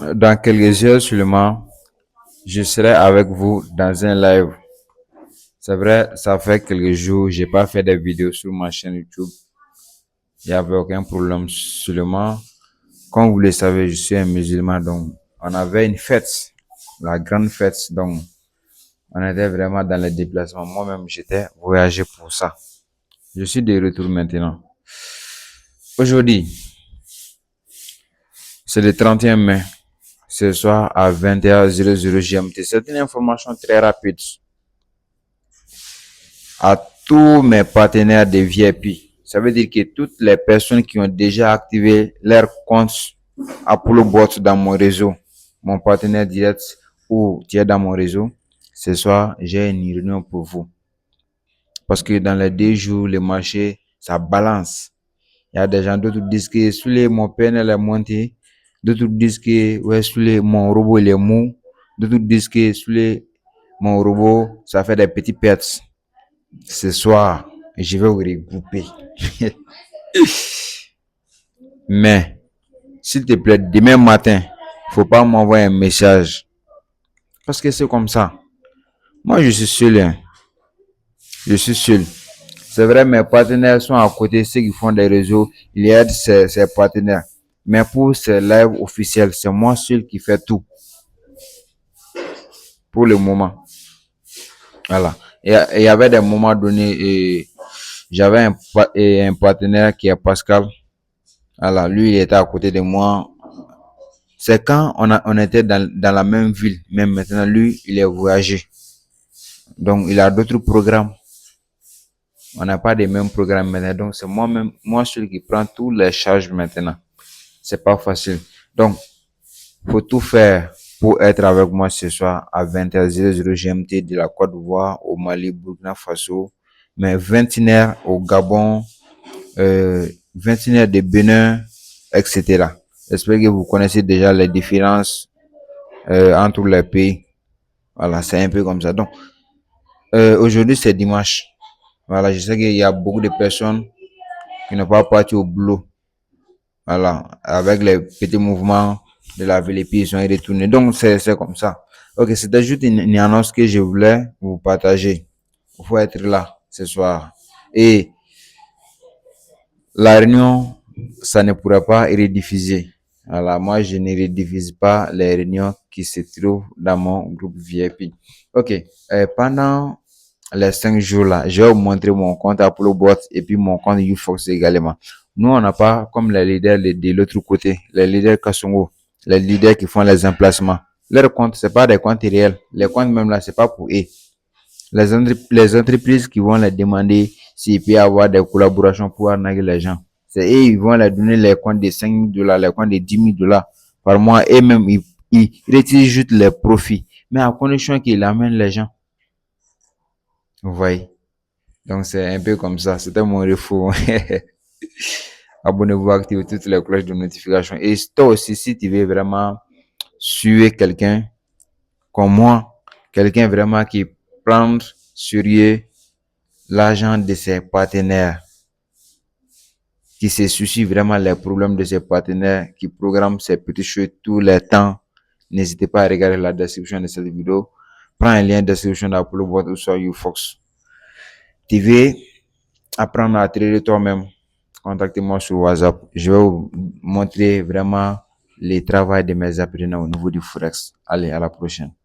Dans quelques heures seulement, je serai avec vous dans un live. C'est vrai, ça fait quelques jours, j'ai pas fait des vidéos sur ma chaîne YouTube. Il n'y avait aucun problème. Seulement, comme vous le savez, je suis un musulman, donc on avait une fête, la grande fête, donc on était vraiment dans les déplacements. Moi-même, j'étais voyagé pour ça. Je suis de retour maintenant. Aujourd'hui, c'est le 31 mai. Ce soir à 21h00 GMT. C'est une information très rapide à tous mes partenaires de VIP. Ça veut dire que toutes les personnes qui ont déjà activé leur compte Apollo Bot dans mon réseau, mon partenaire direct ou qui est dans mon réseau, ce soir, j'ai une réunion pour vous. Parce que dans les 2 jours, le marché, ça balance. Il y a des gens, d'autres disent que sous les, mon PNL est monté, d'autres disent que ouais, sous les, mon robot il est mou, d'autres disent que sous les, mon robot, ça fait des petits pertes. Ce soir, je vais vous regrouper. Mais, s'il te plaît, demain matin, faut pas m'envoyer un message. Parce que c'est comme ça. Moi, je suis seul. Hein. Je suis seul. C'est vrai, mes partenaires sont à côté, ceux qui font des réseaux, ils aident ses partenaires. Mais pour ces lives officiels, c'est moi seul qui fais tout. Pour le moment. Voilà. Et il y avait des moments donnés, et j'avais un partenaire qui est Pascal. Voilà, lui, il était à côté de moi. C'est quand on était dans la même ville. Même maintenant, lui, il est voyagé. Donc, il a d'autres programmes. On n'a pas les mêmes programmes maintenant. Donc, c'est moi-même, moi, celui qui prend toutes les charges maintenant. C'est pas facile. Donc, faut tout faire pour être avec moi ce soir à 21h00 GMT de la Côte d'Ivoire, au Mali, Burkina Faso, mais 21h au Gabon, 21h de Bénin, etc. J'espère que vous connaissez déjà les différences entre les pays. Voilà, c'est un peu comme ça. Donc, aujourd'hui, c'est dimanche. Voilà, je sais qu'il y a beaucoup de personnes qui n'ont pas parti au boulot. Voilà, avec les petits mouvements de la ville et puis ils sont retournés. Donc, c'est comme ça. Ok, c'était juste une annonce que je voulais vous partager. Il faut être là ce soir. Et la réunion, ça ne pourra pas rediffuser. Voilà, moi, je ne rediffuse pas les réunions qui se trouvent dans mon groupe VIP. Ok, pendant les 5 jours là, je vais vous montrer mon compte Apollo Bot et puis mon compte UFox également. Nous, on n'a pas comme les leaders de l'autre côté, les leaders Kasongo, les leaders qui font les emplacements. Leurs comptes, c'est pas des comptes réels. Les comptes même là, c'est pas pour eux. Les entreprises qui vont les demander s'il peut y avoir des collaborations pour arnaquer les gens. C'est eux, ils vont leur donner les comptes de 5 000 dollars, les comptes de 10 000 dollars par mois. Et même, ils retirent juste les profits. Mais à condition qu'ils amènent les gens. Vous voyez. Donc, c'est un peu comme ça. C'était mon refou. Abonnez-vous, activez toutes les cloches de notification. Et toi aussi, si tu veux vraiment suivre quelqu'un comme moi, quelqu'un vraiment qui prend sérieux l'argent de ses partenaires, qui se soucie vraiment les problèmes de ses partenaires, qui programme ses petits choses tous les temps, n'hésitez pas à regarder la description de cette vidéo. Prends un lien de description d'Apollo Bot ou sur UFox. Tu veux apprendre à trader toi-même, contactez-moi sur WhatsApp. Je vais vous montrer vraiment le travail de mes apprenants au niveau du Forex. Allez, à la prochaine.